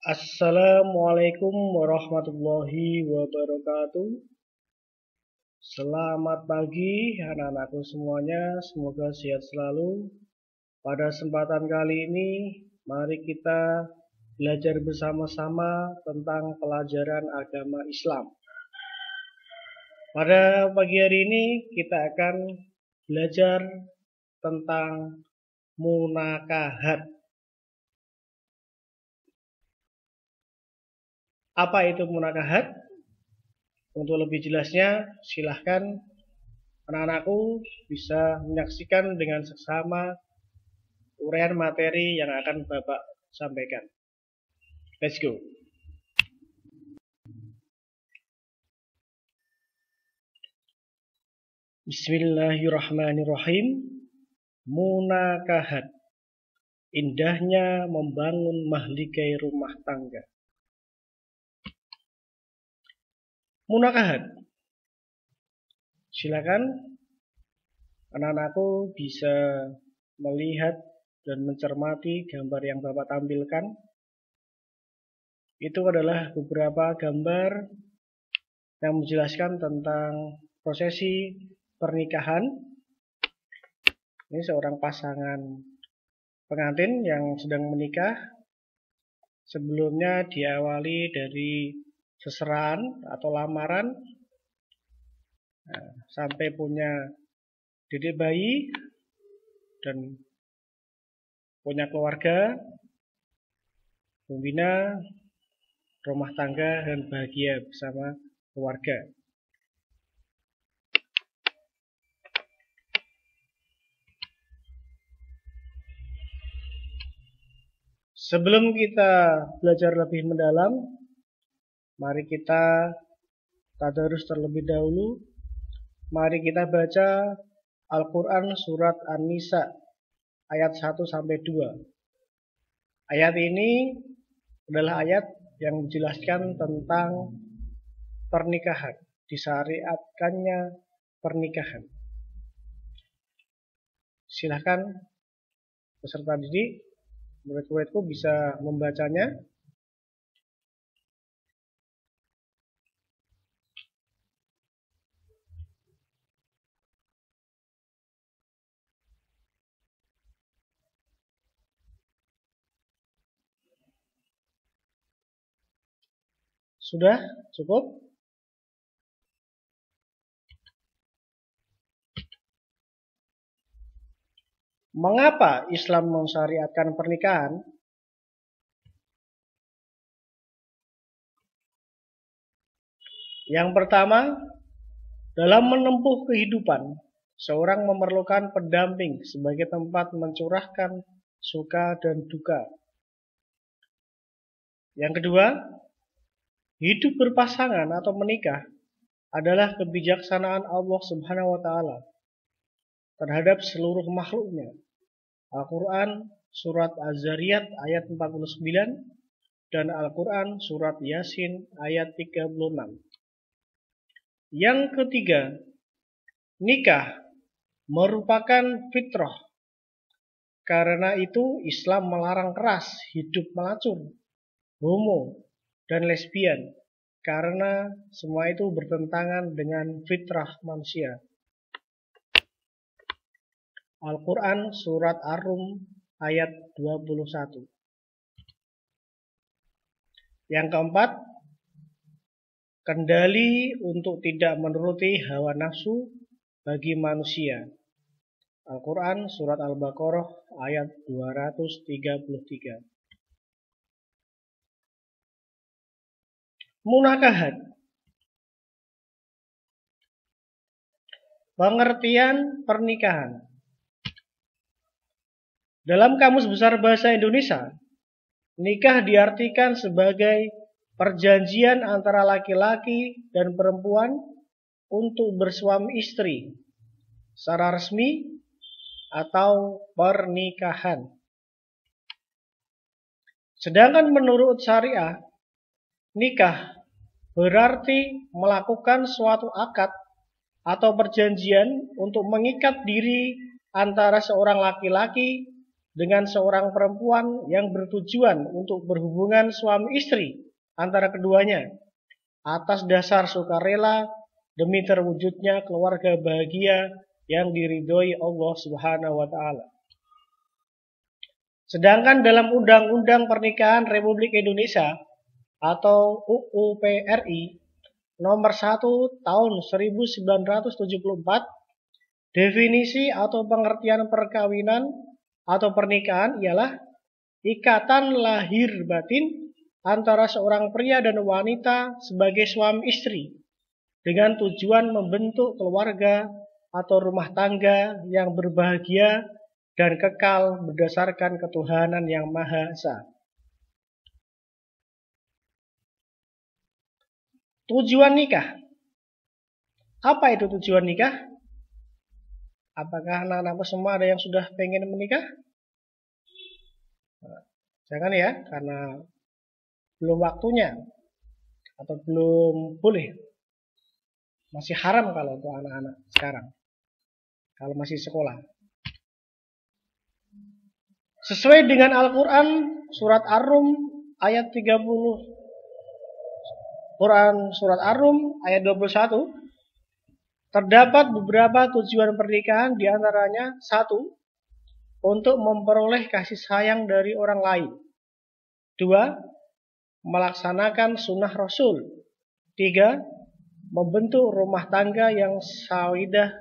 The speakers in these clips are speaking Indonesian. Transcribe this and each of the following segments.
Assalamualaikum warahmatullahi wabarakatuh. Selamat pagi anak-anakku semuanya, semoga sehat selalu. Pada kesempatan kali ini, mari kita belajar bersama-sama tentang pelajaran agama Islam. Pada pagi hari ini kita akan belajar tentang munakahat. Apa itu munakahat? Untuk lebih jelasnya, silahkan anak-anakku bisa menyaksikan dengan seksama uraian materi yang akan Bapak sampaikan. Let's go. Bismillahirrahmanirrahim. Munakahat. Indahnya membangun mahligai rumah tangga. Munakahat. Silakan anak-anakku bisa melihat dan mencermati gambar yang Bapak tampilkan. Itu adalah beberapa gambar yang menjelaskan tentang prosesi pernikahan. Ini seorang pasangan pengantin yang sedang menikah. Sebelumnya diawali dari seserahan atau lamaran, sampai punya didik bayi dan punya keluarga, membina rumah tangga dan bahagia bersama keluarga. Sebelum kita belajar lebih mendalam, mari kita tadarus terlebih dahulu. Mari kita baca Al-Quran surat An-Nisa ayat 1-2. Ayat ini adalah ayat yang menjelaskan tentang pernikahan, disyariatkannya pernikahan. Silahkan peserta didik, murid-muridku bisa membacanya. Sudah cukup? Mengapa Islam mensyariatkan pernikahan? Yang pertama, dalam menempuh kehidupan, seorang memerlukan pendamping sebagai tempat mencurahkan suka dan duka. Yang kedua, hidup berpasangan atau menikah adalah kebijaksanaan Allah Subhanahu wa taala terhadap seluruh makhluknya. Al-Quran surat Az-Zariyat ayat 49 dan Al-Quran surat Yasin ayat 36. Yang ketiga, nikah merupakan fitrah. Karena itu Islam melarang keras hidup melacur, homo, dan lesbian. Karena semua itu bertentangan dengan fitrah manusia. Al-Quran surat Ar-Rum ayat 21. Yang keempat, kendali untuk tidak menuruti hawa nafsu bagi manusia. Al-Quran surat Al-Baqarah ayat 233. Munakahat. Pengertian pernikahan. Dalam Kamus Besar Bahasa Indonesia, nikah diartikan sebagai perjanjian antara laki-laki dan perempuan untuk bersuami istri secara resmi atau pernikahan. Sedangkan menurut syariah, nikah berarti melakukan suatu akad atau perjanjian untuk mengikat diri antara seorang laki-laki dengan seorang perempuan yang bertujuan untuk berhubungan suami istri antara keduanya atas dasar sukarela demi terwujudnya keluarga bahagia yang diridhoi Allah Subhanahu wa taala. Sedangkan dalam Undang-Undang Pernikahan Republik Indonesia atau UU PRI nomor 1 tahun 1974, definisi atau pengertian perkawinan atau pernikahan ialah ikatan lahir batin antara seorang pria dan wanita sebagai suami istri dengan tujuan membentuk keluarga atau rumah tangga yang berbahagia dan kekal berdasarkan ketuhanan yang Maha Esa. Tujuan nikah. Apa itu tujuan nikah? Apakah anak-anakku semua ada yang sudah pengen menikah? Jangan ya, karena belum waktunya atau belum boleh. Masih haram kalau untuk anak-anak sekarang. Kalau masih sekolah. Sesuai dengan Al-Quran, surat Ar-Rum ayat 30. Quran surat Ar-Rum ayat 21. Terdapat beberapa tujuan pernikahan, diantaranya 1. Untuk memperoleh kasih sayang dari orang lain. 2. Melaksanakan sunnah Rasul. 3. Membentuk rumah tangga yang sawidah,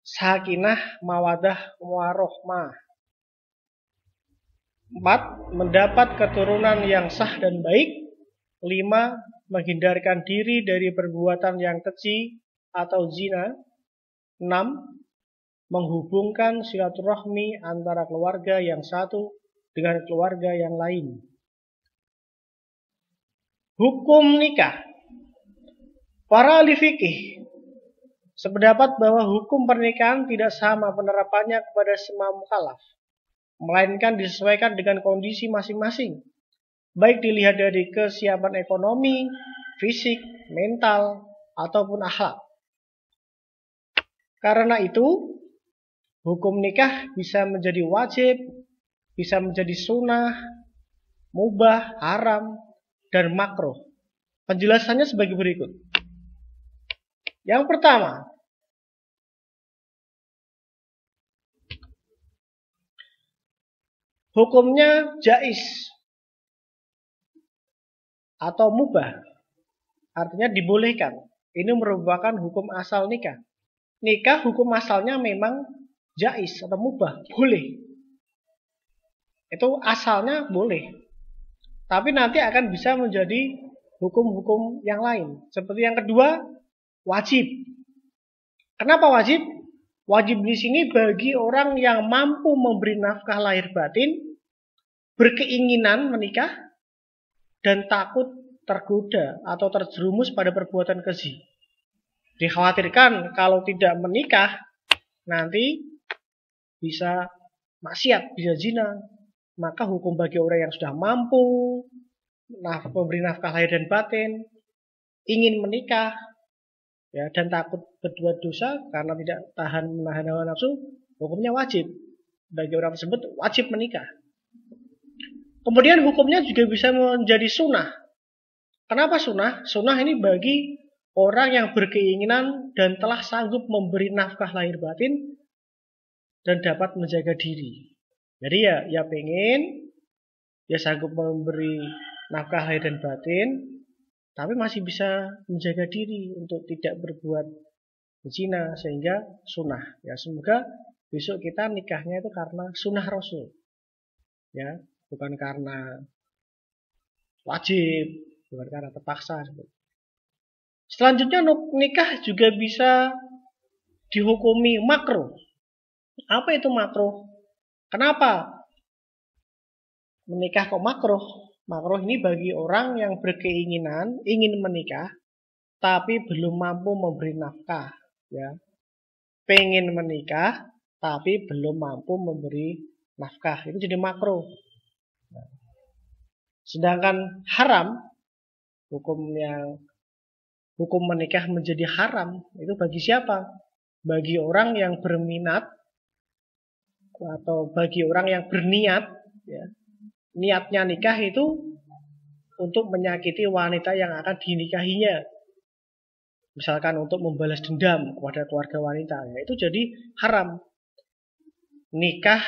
sakinah, mawadah, warohmah. 4. Mendapat keturunan yang sah dan baik. 5. Menghindarkan diri dari perbuatan yang keji atau zina. 6. Menghubungkan silaturahmi antara keluarga yang satu dengan keluarga yang lain. Hukum nikah. Para ahli fikih sependapat bahwa hukum pernikahan tidak sama penerapannya kepada semua mukallaf, melainkan disesuaikan dengan kondisi masing-masing, baik dilihat dari kesiapan ekonomi, fisik, mental, ataupun akhlak. Karena itu, hukum nikah bisa menjadi wajib, bisa menjadi sunnah, mubah, haram, dan makruh. Penjelasannya sebagai berikut. Yang pertama, hukumnya jais atau mubah, artinya dibolehkan. Ini merupakan hukum asal nikah. Nikah hukum asalnya memang jais atau mubah, boleh. Itu asalnya boleh. Tapi nanti akan bisa menjadi hukum-hukum yang lain. Seperti yang kedua, wajib. Kenapa wajib? Wajib di sini bagi orang yang mampu memberi nafkah lahir batin, berkeinginan menikah, dan takut tergoda atau terjerumus pada perbuatan keji. Dikhawatirkan kalau tidak menikah, nanti bisa maksiat, bisa zina. Maka hukum bagi orang yang sudah mampu memberi nafkah lahir dan batin, ingin menikah, ya, dan takut berbuat dosa karena tidak tahan menahan hawa nafsu, hukumnya wajib. Bagi orang tersebut wajib menikah. Kemudian hukumnya juga bisa menjadi sunnah. Kenapa sunnah? Sunnah ini bagi orang yang berkeinginan dan telah sanggup memberi nafkah lahir batin dan dapat menjaga diri. Jadi ya pengen, ya sanggup memberi nafkah lahir dan batin, tapi masih bisa menjaga diri untuk tidak berbuat zina, sehingga sunnah. Ya, semoga besok kita nikahnya itu karena sunnah Rasul, ya, bukan karena wajib, bukan karena terpaksa. Selanjutnya nikah juga bisa dihukumi makruh. Apa itu makruh? Kenapa menikah kok makruh? Makruh ini bagi orang yang berkeinginan ingin menikah tapi belum mampu memberi nafkah, ya. Pengen menikah tapi belum mampu memberi nafkah, itu jadi makruh. Sedangkan haram, hukum menikah menjadi haram itu bagi siapa? Bagi orang yang berminat atau bagi orang yang berniat, ya, niatnya nikah itu untuk menyakiti wanita yang akan dinikahinya. Misalkan untuk membalas dendam kepada keluarga wanita, ya, itu jadi haram. Nikah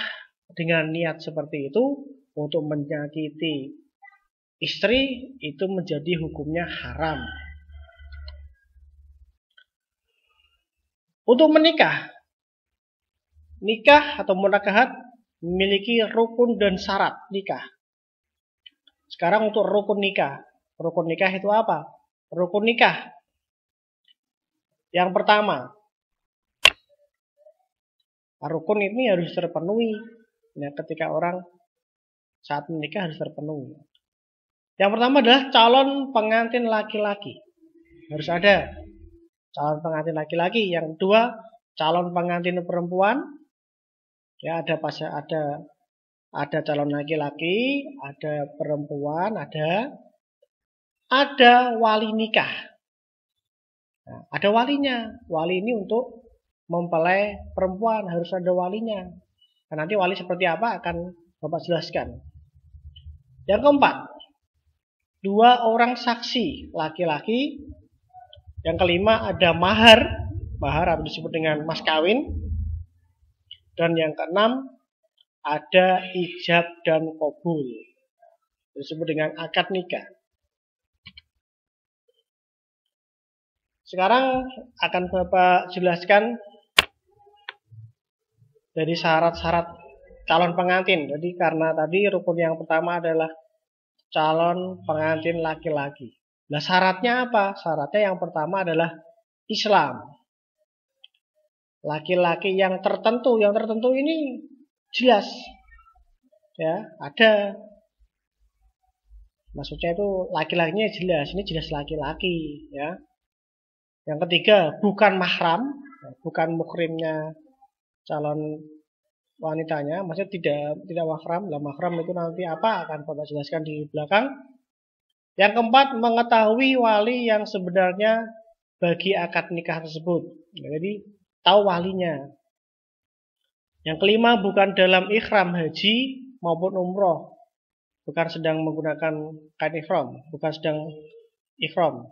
dengan niat seperti itu untuk menyakiti istri itu menjadi hukumnya haram. Untuk menikah, nikah atau munakahat memiliki rukun dan syarat nikah. Sekarang untuk rukun nikah. Rukun nikah itu apa? Rukun nikah yang pertama, rukun ini harus terpenuhi. Ya, ketika orang saat menikah harus terpenuhi. Yang pertama adalah calon pengantin laki-laki. Harus ada calon pengantin laki-laki. Yang kedua, calon pengantin perempuan. Ya, ada calon laki-laki, ada perempuan, ada wali nikah. Nah, ada walinya. Wali ini untuk mempelai perempuan harus ada walinya. Nah, nanti wali seperti apa akan Bapak jelaskan. Yang keempat, 2 orang saksi laki-laki. Yang kelima ada mahar atau disebut dengan mas kawin. Dan yang keenam ada ijab dan qabul, disebut dengan akad nikah. Sekarang akan Bapak jelaskan dari syarat-syarat calon pengantin. Jadi karena tadi rukun yang pertama adalah calon pengantin laki-laki. Nah, syaratnya apa? Syaratnya yang pertama adalah Islam. Laki-laki yang tertentu ini jelas. Ya, ada. Maksudnya itu laki-lakinya jelas, ini jelas laki-laki, ya. Yang ketiga, bukan mahram, bukan muhrimnya calon wanitanya, maksudnya tidak mahram. Lah mahram itu nanti apa akan Bapak jelaskan di belakang. Yang keempat, mengetahui wali yang sebenarnya bagi akad nikah tersebut. Jadi tahu walinya. Yang kelima, bukan dalam ikhram haji maupun umroh, bukan sedang menggunakan kain ikhram, bukan sedang ikhram.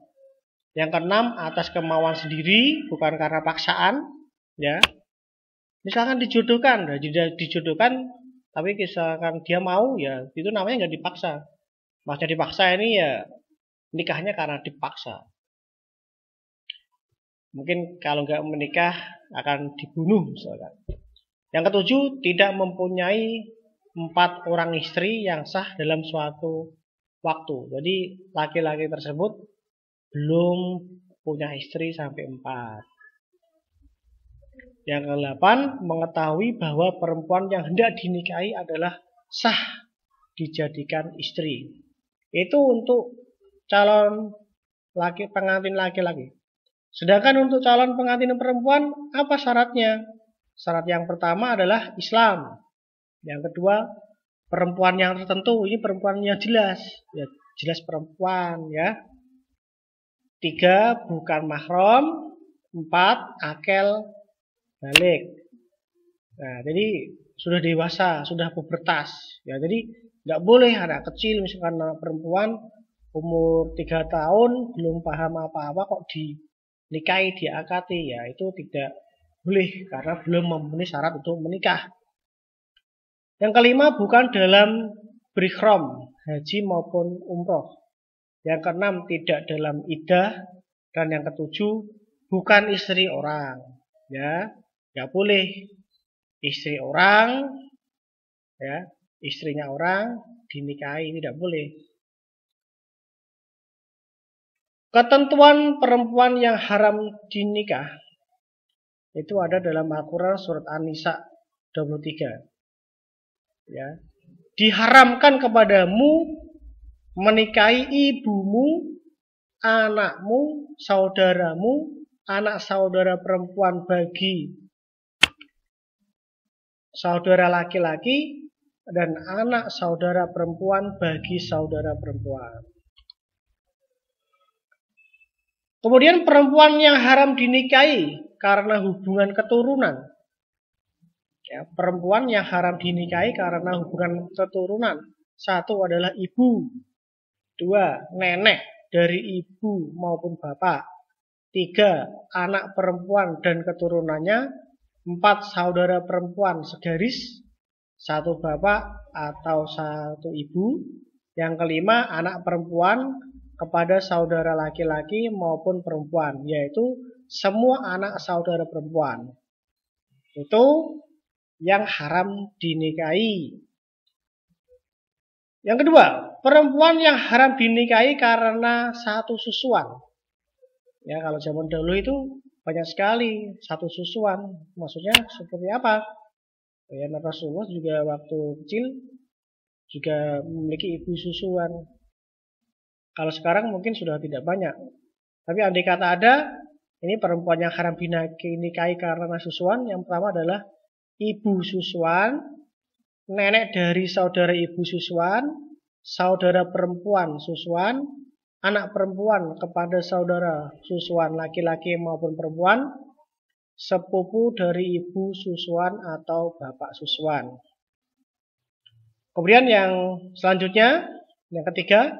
Yang keenam, atas kemauan sendiri, bukan karena paksaan, ya. Misalkan dijodohkan, tapi misalkan dia mau, ya itu namanya nggak dipaksa. Maksudnya dipaksa ini ya nikahnya karena dipaksa. Mungkin kalau nggak menikah akan dibunuh misalkan. Yang ketujuh, tidak mempunyai 4 orang istri yang sah dalam suatu waktu. Jadi laki-laki tersebut belum punya istri sampai 4. Yang ke-8, mengetahui bahwa perempuan yang hendak dinikahi adalah sah dijadikan istri. Itu untuk calon pengantin laki-laki. Sedangkan untuk calon pengantin perempuan, apa syaratnya? Syarat yang pertama adalah Islam. Yang kedua, perempuan yang tertentu. Ini perempuan yang jelas, ya, jelas perempuan, ya. 3, bukan mahram. 4, akil balik. Nah, jadi sudah dewasa, sudah pubertas. Ya, jadi nggak boleh anak kecil, misalkan anak perempuan umur 3 tahun belum paham apa-apa kok dinikahi, diakati, ya itu tidak boleh karena belum memenuhi syarat untuk menikah. Yang kelima, bukan dalam berikhram haji maupun umroh. Yang keenam, tidak dalam iddah. Dan yang ketujuh, bukan istri orang. Ya, nggak boleh istri orang, ya, istrinya orang dinikahi, tidak boleh. Ketentuan perempuan yang haram dinikah itu ada dalam Al-Quran surat An-Nisa 23. Ya, diharamkan kepadamu menikahi ibumu, anakmu, saudaramu, anak saudara perempuan bagi saudara laki-laki, dan anak saudara perempuan bagi saudara perempuan. Kemudian perempuan yang haram dinikahi karena hubungan keturunan Ya, perempuan yang haram dinikahi karena hubungan keturunan. 1 adalah ibu. 2, nenek dari ibu maupun bapak. 3, anak perempuan dan keturunannya. 4, saudara perempuan segaris, 1 bapak atau 1 ibu. Yang kelima, anak perempuan kepada saudara laki-laki maupun perempuan, yaitu semua anak saudara perempuan. Itu yang haram dinikahi. Yang kedua, perempuan yang haram dinikahi karena satu susuan. Ya, kalau zaman dahulu itu banyak sekali satu susuan. Maksudnya seperti apa? Ya, Rasulullah juga waktu kecil juga memiliki ibu susuan. Kalau sekarang mungkin sudah tidak banyak. Tapi andai kata ada, ini perempuan yang haram dinikahi karena susuan. Yang pertama adalah ibu susuan, nenek dari saudara ibu susuan, saudara perempuan susuan, anak perempuan kepada saudara susuan laki-laki maupun perempuan, sepupu dari ibu susuan atau bapak susuan. Kemudian yang selanjutnya, yang ketiga,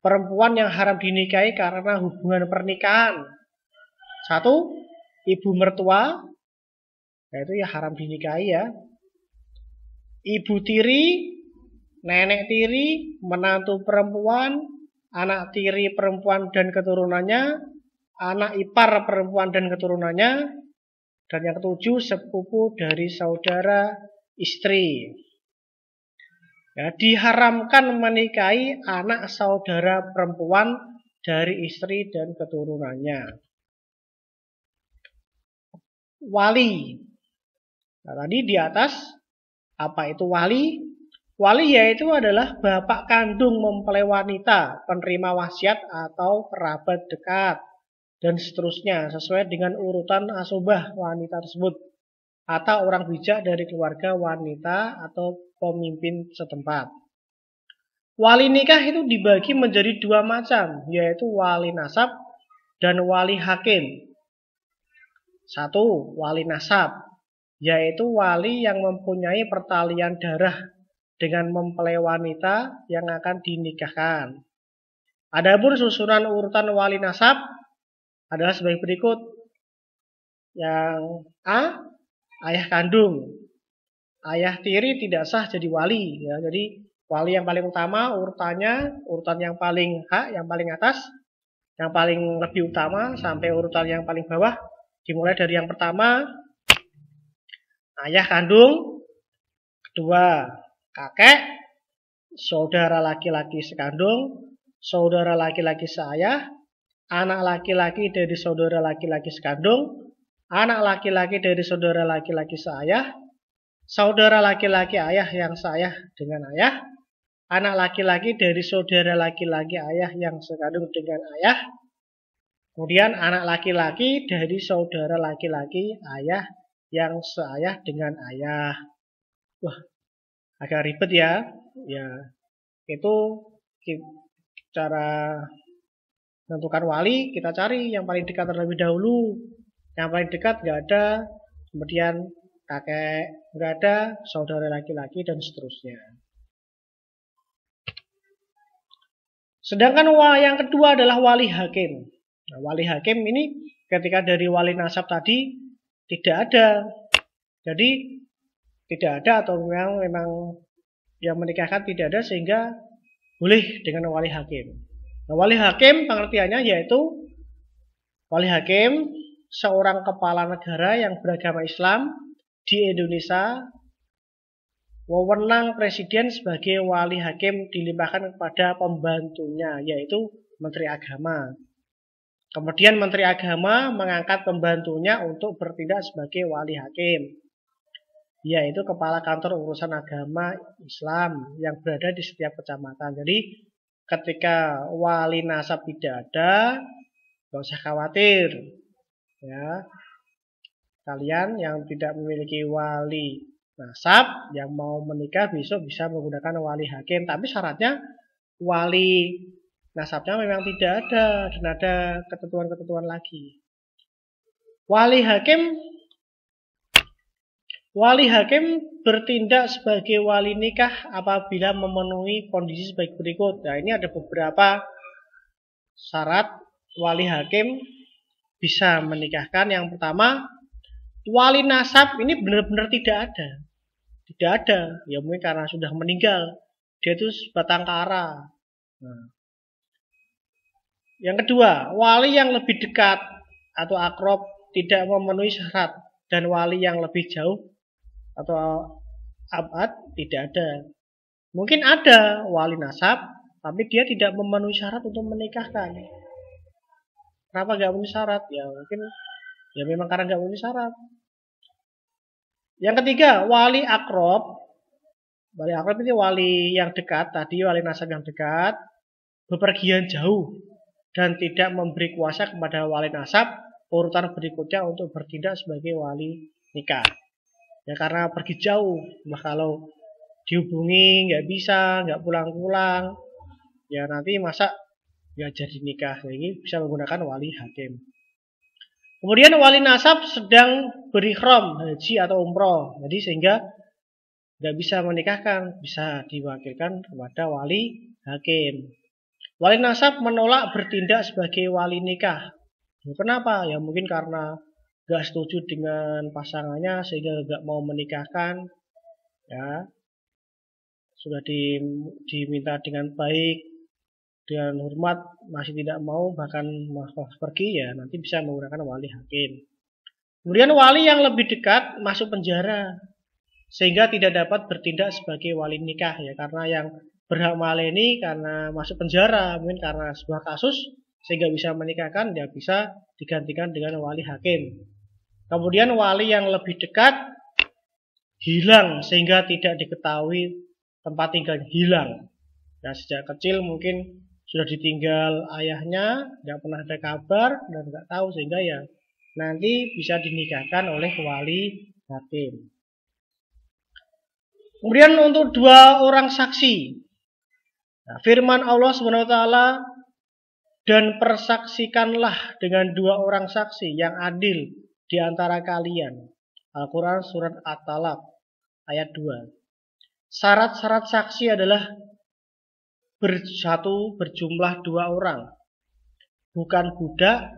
perempuan yang haram dinikahi karena hubungan pernikahan. 1, ibu mertua, yaitu ya haram dinikahi ya. Ibu tiri, nenek tiri, menantu perempuan, anak tiri perempuan dan keturunannya, anak ipar perempuan dan keturunannya, dan yang ketujuh, sepupu dari saudara istri. Ya, diharamkan menikahi anak saudara perempuan dari istri dan keturunannya. Wali. Nah, tadi di atas, apa itu wali? Wali yaitu adalah bapak kandung mempelai wanita, penerima wasiat atau kerabat dekat, dan seterusnya sesuai dengan urutan asobah wanita tersebut, atau orang bijak dari keluarga wanita atau pemimpin setempat. Wali nikah itu dibagi menjadi 2 macam, yaitu wali nasab dan wali hakim. 1, wali nasab, yaitu wali yang mempunyai pertalian darah dengan mempelai wanita yang akan dinikahkan. Adapun susunan urutan wali nasab adalah sebagai berikut. Yang A, ayah kandung. Ayah tiri tidak sah jadi wali. Ya, jadi wali yang paling utama urutannya, urutan yang paling H, yang paling atas, yang paling lebih utama sampai urutan yang paling bawah. Dimulai dari yang pertama, ayah kandung. Kedua, kakek, saudara laki-laki sekandung, saudara laki-laki seayah, anak laki-laki dari saudara laki-laki sekandung, anak laki-laki dari saudara laki-laki seayah, saudara laki-laki ayah yang seayah dengan ayah, anak laki-laki dari saudara laki-laki ayah yang sekandung dengan ayah, kemudian anak laki-laki dari saudara laki-laki ayah yang seayah dengan ayah. Wah, agak ribet ya. Ya, itu cara menentukan wali, kita cari yang paling dekat terlebih dahulu. Yang paling dekat nggak ada, kemudian kakek nggak ada, saudara laki-laki dan seterusnya. Sedangkan yang kedua adalah wali hakim. Nah, wali hakim ini ketika dari wali nasab tadi tidak ada. Jadi tidak ada atau memang yang menikahkan tidak ada sehingga boleh dengan wali hakim. Nah, wali hakim pengertiannya yaitu wali hakim seorang kepala negara yang beragama Islam di Indonesia. Wewenang presiden sebagai wali hakim dilimpahkan kepada pembantunya, yaitu Menteri Agama. Kemudian Menteri Agama mengangkat pembantunya untuk bertindak sebagai wali hakim, yaitu kepala kantor urusan agama Islam yang berada di setiap kecamatan. Jadi ketika wali nasab tidak ada, nggak usah khawatir. Ya, kalian yang tidak memiliki wali nasab yang mau menikah besok bisa menggunakan wali hakim, tapi syaratnya wali nasabnya memang tidak ada dan ada ketentuan-ketentuan lagi. Wali Wali hakim bertindak sebagai wali nikah apabila memenuhi kondisi sebagai berikut. Nah, ini ada beberapa syarat wali hakim bisa menikahkan. Yang pertama, wali nasab ini benar-benar tidak ada. Tidak ada. Ya mungkin karena sudah meninggal. Dia itu sebatang kara. Nah. Yang kedua, wali yang lebih dekat atau akrab tidak memenuhi syarat. Dan wali yang lebih jauh atau abad tidak ada. Mungkin ada wali nasab, tapi dia tidak memenuhi syarat untuk menikahkan. Kenapa nggak memenuhi syarat? Ya mungkin ya memang karena nggak memenuhi syarat. Yang ketiga, wali akrob. Wali akrob ini wali yang dekat, tadi wali nasab yang dekat, bepergian jauh dan tidak memberi kuasa kepada wali nasab urutan berikutnya untuk bertindak sebagai wali nikah. Ya karena pergi jauh, nah kalau dihubungi nggak bisa, nggak pulang-pulang, ya nanti masa ya jadi nikah. Ini bisa menggunakan wali hakim. Kemudian wali nasab sedang berikhram haji atau umroh, jadi sehingga nggak bisa menikahkan, bisa diwakilkan kepada wali hakim. Wali nasab menolak bertindak sebagai wali nikah. Kenapa? Ya mungkin karena nggak setuju dengan pasangannya sehingga nggak mau menikahkan, ya sudah diminta dengan baik, dengan hormat masih tidak mau bahkan malah pergi, ya nanti bisa menggunakan wali hakim. Kemudian wali yang lebih dekat masuk penjara sehingga tidak dapat bertindak sebagai wali nikah, ya karena yang berhak wali ini karena masuk penjara mungkin karena sebuah kasus sehingga bisa menikahkan, ya bisa digantikan dengan wali hakim. Kemudian wali yang lebih dekat hilang sehingga tidak diketahui tempat tinggal, hilang. Nah, sejak kecil mungkin sudah ditinggal ayahnya, nggak pernah ada kabar dan nggak tahu sehingga ya nanti bisa dinikahkan oleh wali hakim. Kemudian untuk dua orang saksi, nah, firman Allah SWT, dan persaksikanlah dengan dua orang saksi yang adil di antara kalian. Al-Quran surat At-Talaq ayat 2. Syarat-syarat saksi adalah berjumlah dua orang. Bukan budak,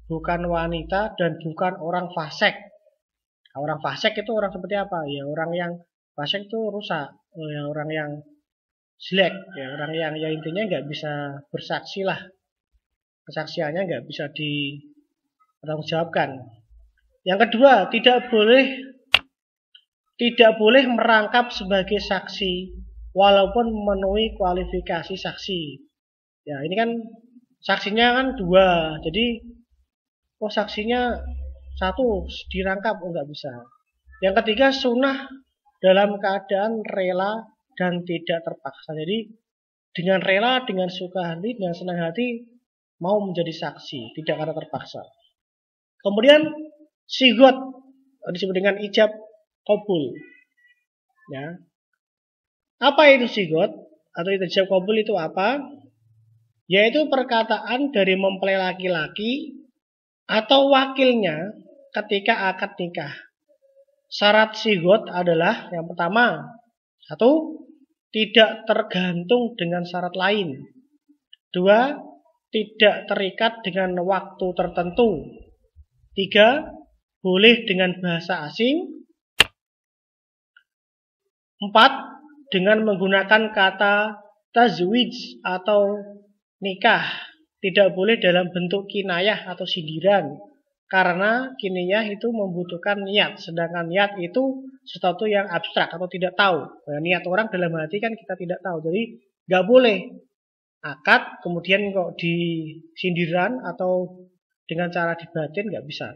bukan wanita, dan bukan orang fasik. Orang fasik itu orang seperti apa? Ya orang yang fasik itu rusak. Ya, orang yang jelek. Ya, orang yang ya intinya nggak bisa bersaksi lah. Kesaksiannya nggak bisa dipertanggungjawabkan. Yang kedua, tidak boleh merangkap sebagai saksi walaupun memenuhi kualifikasi saksi. Ya, ini kan saksinya kan dua. Jadi saksinya satu dirangkap, nggak bisa. Yang ketiga, sunnah dalam keadaan rela dan tidak terpaksa. Jadi dengan rela, dengan suka hati, dengan senang hati mau menjadi saksi, tidak karena terpaksa. Kemudian sigot disebut dengan ijab qabul. Ya. Apa itu sigot atau ijab qabul itu apa? Yaitu perkataan dari mempelai laki-laki atau wakilnya ketika akad nikah. Syarat sigot adalah yang pertama, satu, tidak tergantung dengan syarat lain. Dua, tidak terikat dengan waktu tertentu. Tiga, boleh dengan bahasa asing. Empat, dengan menggunakan kata tazwij atau nikah. Tidak boleh dalam bentuk kinayah atau sindiran. Karena kinayah itu membutuhkan niat. Sedangkan niat itu sesuatu yang abstrak atau tidak tahu. Nah, niat orang dalam hati kan kita tidak tahu. Jadi nggak boleh akad kemudian kok disindiran atau dengan cara dibatin, nggak bisa.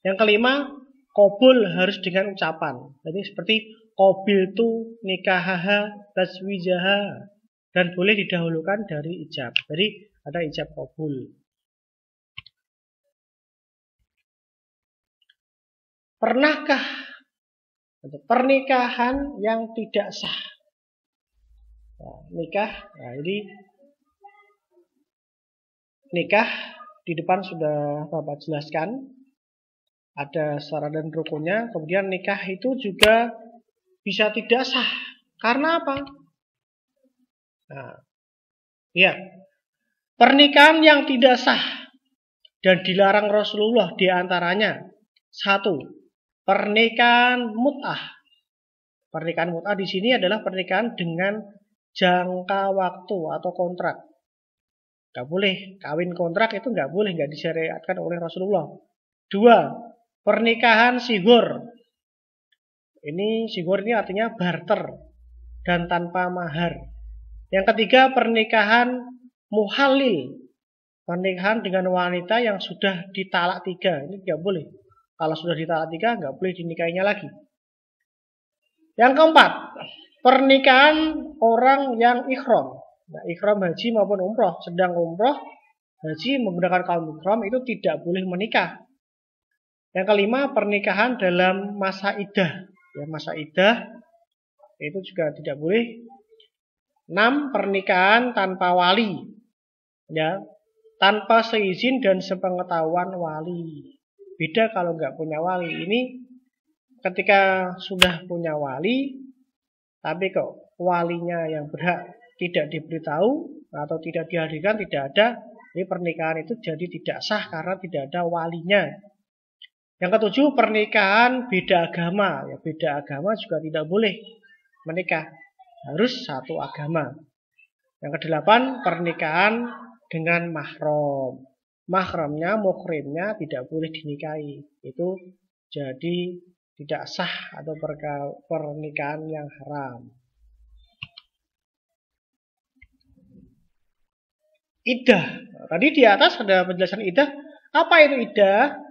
Yang kelima, qabul harus dengan ucapan. Jadi seperti qabiltu nikahaha taswijaha, dan boleh didahulukan dari ijab. Jadi ada ijab qabul. Pernahkah pernikahan yang tidak sah? Nah, nikah, nah ini nikah di depan sudah Bapak jelaskan. ada syarat dan rukunnya. Kemudian nikah itu juga bisa tidak sah. Karena apa? Nah, ya, pernikahan yang tidak sah dan dilarang Rasulullah diantaranya satu, pernikahan mut'ah. Pernikahan mut'ah di sini adalah pernikahan dengan jangka waktu atau kontrak. Nggak boleh kawin kontrak, itu nggak boleh, nggak disyariatkan oleh Rasulullah. Dua, pernikahan sigur. Sigur ini artinya barter dan tanpa mahar. Yang ketiga, pernikahan muhalil. Pernikahan dengan wanita yang sudah ditalak 3. Ini nggak boleh. Kalau sudah ditalak 3, nggak boleh dinikahinya lagi. Yang keempat, pernikahan orang yang ikhram. Nah, ikhram haji maupun umroh. Sedang umroh, haji menggunakan kaum ikhram itu tidak boleh menikah. Yang kelima, pernikahan dalam masa iddah. Ya, masa iddah itu juga tidak boleh. 6, pernikahan tanpa wali. Ya, tanpa seizin dan sepengetahuan wali. Beda kalau nggak punya wali. Ini ketika sudah punya wali, tapi kok walinya yang berhak tidak diberitahu atau tidak dihadirkan, tidak ada, ini pernikahan itu jadi tidak sah karena tidak ada walinya. Yang ketujuh, pernikahan beda agama. Ya, beda agama juga tidak boleh menikah, harus satu agama. Yang kedelapan, pernikahan dengan mahram. Mahramnya, muhrimnya tidak boleh dinikahi. Itu jadi tidak sah atau pernikahan yang haram. Iddah. Tadi di atas ada penjelasan iddah. Apa itu iddah?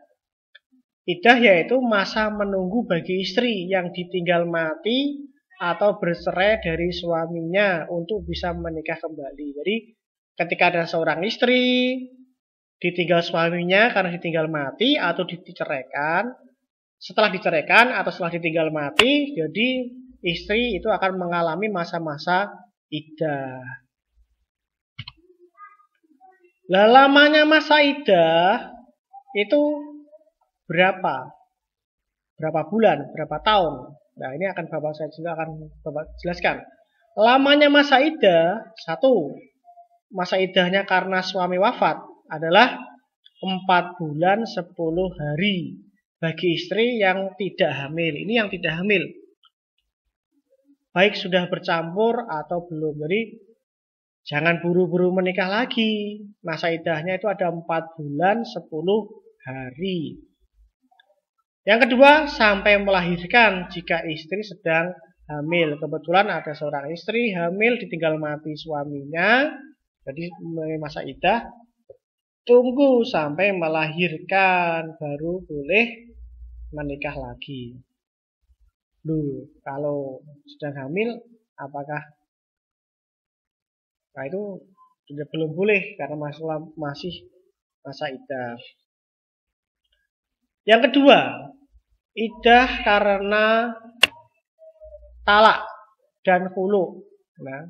Iddah yaitu masa menunggu bagi istri yang ditinggal mati atau bercerai dari suaminya untuk bisa menikah kembali. Jadi ketika ada seorang istri ditinggal suaminya karena ditinggal mati atau diceraikan, setelah diceraikan atau setelah ditinggal mati, jadi istri itu akan mengalami masa-masa iddah. Lah, lamanya masa iddah itu berapa? Berapa bulan? Berapa tahun? Nah, ini akan Bapak jelaskan. Lamanya masa iddah, satu, masa iddahnya karena suami wafat adalah 4 bulan 10 hari bagi istri yang tidak hamil. Ini yang tidak hamil, baik sudah bercampur atau belum. Jadi jangan buru-buru menikah lagi. Masa iddahnya itu ada 4 bulan 10 hari. Yang kedua, sampai melahirkan jika istri sedang hamil. Kebetulan ada seorang istri hamil ditinggal mati suaminya, jadi masa iddah tunggu sampai melahirkan baru boleh menikah lagi. Loh, kalau sedang hamil apakah? Nah, itu sudah belum boleh karena masih masa iddah. Yang kedua, iddah karena talak dan khulu. Nah,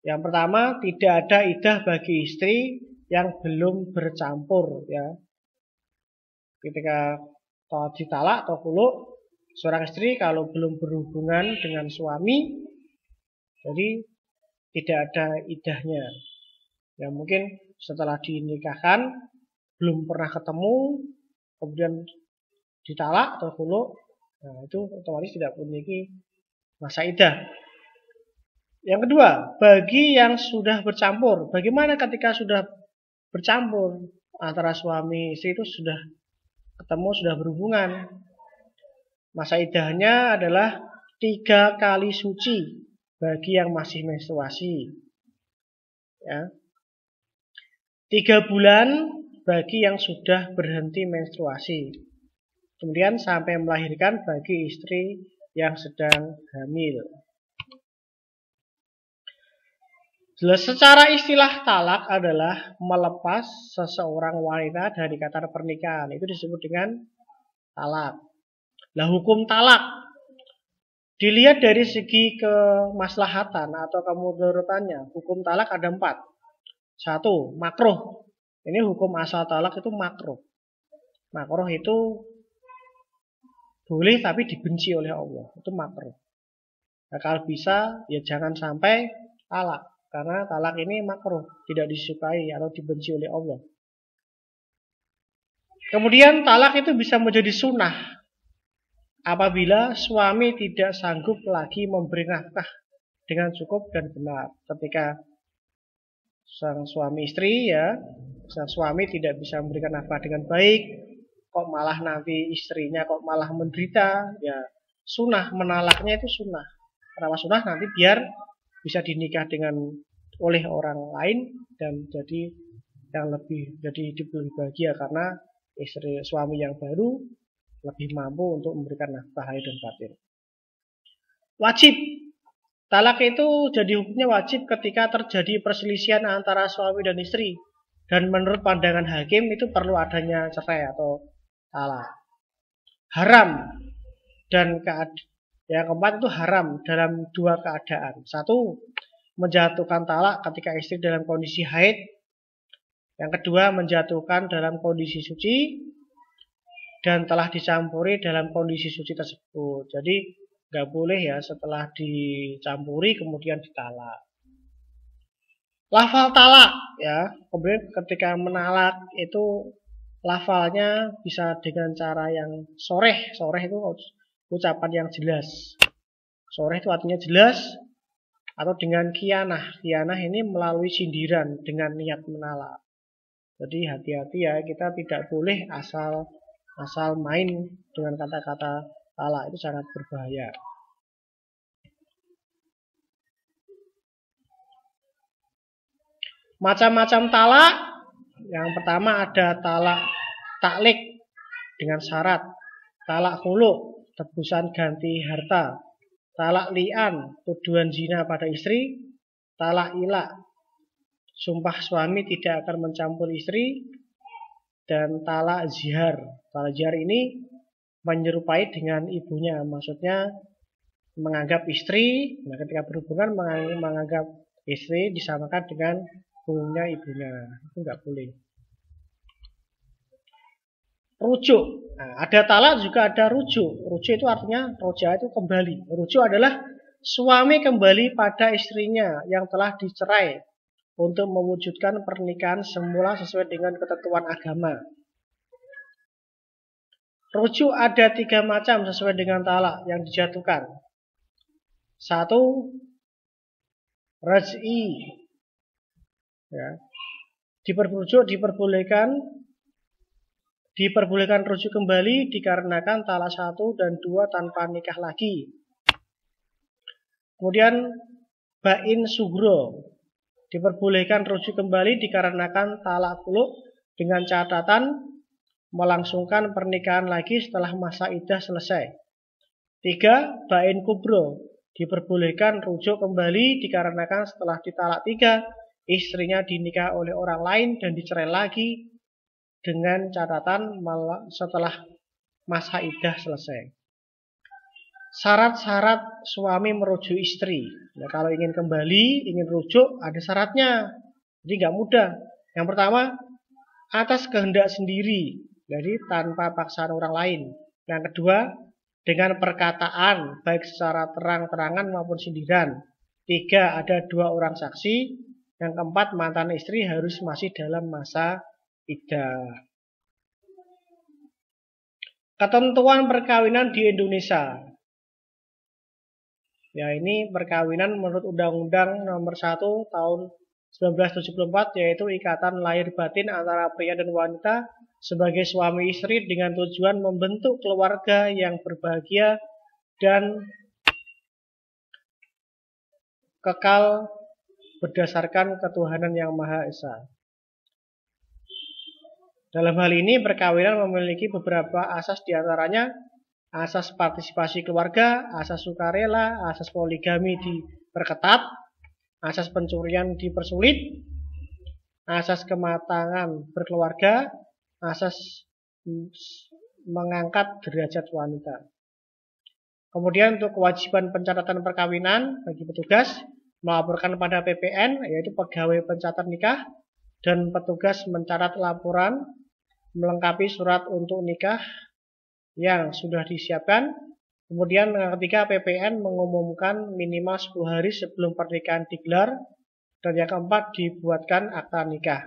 yang pertama, tidak ada iddah bagi istri yang belum bercampur, ya. Ketika ditalak atau khulu, seorang istri kalau belum berhubungan dengan suami, jadi tidak ada iddahnya. Ya, mungkin setelah dinikahkan belum pernah ketemu, kemudian ditalak atau khulu, nah itu otomatis tidak memiliki masa iddah. Yang kedua, bagi yang sudah bercampur, bagaimana ketika sudah bercampur antara suami istri itu sudah ketemu, sudah berhubungan? Masa iddahnya adalah 3 kali suci bagi yang masih menstruasi, ya. 3 bulan bagi yang sudah berhenti menstruasi. Kemudian sampai melahirkan bagi istri yang sedang hamil. Secara istilah talak adalah melepas seseorang wanita dari ikatan pernikahan. Itu disebut dengan talak. Nah, hukum talak dilihat dari segi kemaslahatan atau kemudaratannya. Hukum talak ada 4. 1, makruh. Ini hukum asal talak itu makruh. Makruh itu Boleh tapi dibenci oleh Allah. Itu makruh. Nah, kalau bisa ya jangan sampai talak. Karena talak ini makruh, tidak disukai atau dibenci oleh Allah. Kemudian talak itu bisa menjadi sunnah apabila suami tidak sanggup lagi memberi nafkah dengan cukup dan benar. Ketika sang suami istri ya, sang suami tidak bisa memberikan nafkah dengan baik, kok malah nanti istrinya kok malah menderita, ya sunnah menalaknya itu sunnah. Kenapa sunnah? Nanti biar bisa dinikah oleh orang lain dan jadi hidup lebih bahagia karena suami yang baru lebih mampu untuk memberikan nafkah lahir dan batin. Wajib. Talak itu jadi hukumnya wajib ketika terjadi perselisihan antara suami dan istri. Dan menurut pandangan hakim itu perlu adanya cerai atau talak. Haram. Dan yang keempat itu haram dalam dua keadaan. Satu, menjatuhkan talak ketika istri dalam kondisi haid. Yang kedua, menjatuhkan dalam kondisi suci dan telah dicampuri dalam kondisi suci tersebut. Jadi nggak boleh ya setelah dicampuri kemudian ditalak. Lafal talak ya, kemudian ketika menalak itu lafalnya bisa dengan cara yang soreh. Soreh itu ucapan yang jelas. Soreh itu artinya jelas. Atau dengan kianah. Kianah ini melalui sindiran dengan niat menalak. Jadi hati-hati ya, kita tidak boleh asal main dengan kata-kata talak, itu sangat berbahaya. Macam-macam talak. Yang pertama ada talak taklik dengan syarat, talak khulu, tebusan ganti harta, talak li'an, tuduhan zina pada istri, talak ilak, sumpah suami tidak akan mencampur istri, dan talak zihar. Talak zihar ini menyerupai dengan ibunya, maksudnya menganggap istri, nah ketika berhubungan menganggap istri disamakan dengan hukumnya ibunya, itu nggak boleh. Rujuk, nah, ada talak juga ada rujuk. Rujuk itu artinya roja itu kembali. Rujuk adalah suami kembali pada istrinya yang telah dicerai untuk mewujudkan pernikahan semula sesuai dengan ketentuan agama. Rujuk ada 3 macam sesuai dengan talak yang dijatuhkan. 1. Raj'i. Ya. Diperbolehkan rujuk kembali dikarenakan talak 1 dan 2 tanpa nikah lagi. Kemudian bain sugro. Diperbolehkan rujuk kembali dikarenakan talak khulu dengan catatan melangsungkan pernikahan lagi setelah masa iddah selesai. 3. Bain kubro. Diperbolehkan rujuk kembali dikarenakan setelah ditalak 3, istrinya dinikah oleh orang lain dan dicerai lagi dengan catatan setelah masa iddah selesai. Syarat-syarat suami merujuk istri. Nah, kalau ingin kembali, ingin rujuk, ada syaratnya. Jadi nggak mudah. Yang pertama, atas kehendak sendiri. Jadi tanpa paksaan orang lain. Yang kedua, dengan perkataan, baik secara terang-terangan maupun sindiran. 3, ada 2 orang saksi. Yang keempat, mantan istri harus masih dalam masa iddah. Ketentuan perkawinan di Indonesia. Ya, ini perkawinan menurut Undang-Undang Nomor 1 Tahun 1974, yaitu ikatan lahir batin antara pria dan wanita sebagai suami istri dengan tujuan membentuk keluarga yang berbahagia dan kekal berdasarkan ketuhanan yang Maha Esa. Dalam hal ini perkawinan memiliki beberapa asas, diantaranya asas partisipasi keluarga, asas sukarela, asas poligami diperketat, asas pencurian dipersulit, asas kematangan berkeluarga, asas mengangkat derajat wanita. Kemudian untuk kewajiban pencatatan perkawinan bagi petugas, melaporkan pada PPN, yaitu pegawai pencatat nikah, dan petugas mencatat laporan, melengkapi surat untuk nikah yang sudah disiapkan. Kemudian yang ketiga, PPN mengumumkan minimal 10 hari sebelum pernikahan digelar. Dan yang keempat, dibuatkan akta nikah.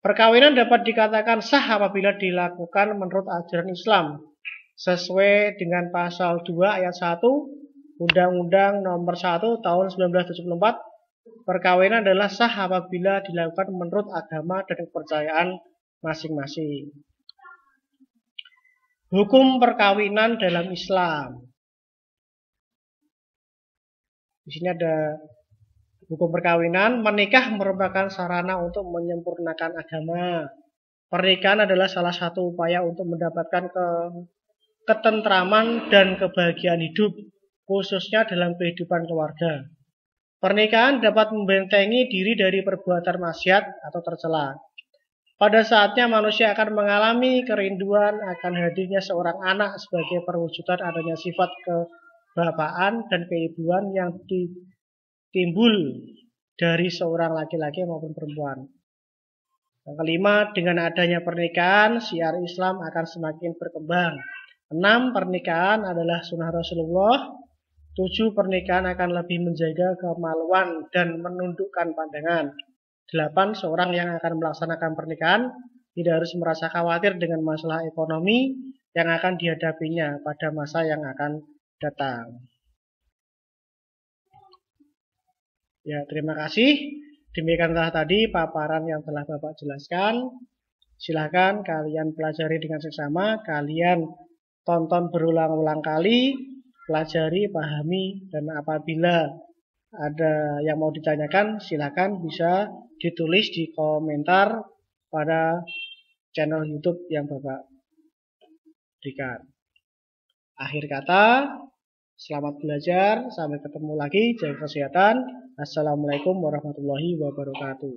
Perkawinan dapat dikatakan sah apabila dilakukan menurut ajaran Islam sesuai dengan pasal 2 ayat 1 Undang-Undang Nomor 1 Tahun 1974. Perkawinan adalah sah apabila dilakukan menurut agama dan kepercayaan masing-masing. Hukum perkawinan dalam Islam. Di sini ada hukum perkawinan. Menikah merupakan sarana untuk menyempurnakan agama. Pernikahan adalah salah satu upaya untuk mendapatkan ketentraman dan kebahagiaan hidup, khususnya dalam kehidupan keluarga. Pernikahan dapat membentengi diri dari perbuatan maksiat atau tercela. Pada saatnya manusia akan mengalami kerinduan akan hadirnya seorang anak sebagai perwujudan adanya sifat kebapaan dan keibuan yang timbul dari seorang laki-laki maupun perempuan. Yang kelima, dengan adanya pernikahan, syiar Islam akan semakin berkembang. 6. Pernikahan adalah sunnah Rasulullah. 7. Pernikahan akan lebih menjaga kemaluan dan menundukkan pandangan. 8. Seorang yang akan melaksanakan pernikahan tidak harus merasa khawatir dengan masalah ekonomi yang akan dihadapinya pada masa yang akan datang. Ya, terima kasih. Demikianlah tadi paparan yang telah Bapak jelaskan. Silahkan kalian pelajari dengan seksama, kalian tonton berulang-ulang kali, pelajari, pahami, dan apabila ada yang mau ditanyakan, silakan bisa ditulis di komentar pada channel YouTube yang Bapak berikan. Akhir kata, selamat belajar, sampai ketemu lagi, jaga kesehatan. Assalamualaikum warahmatullahi wabarakatuh.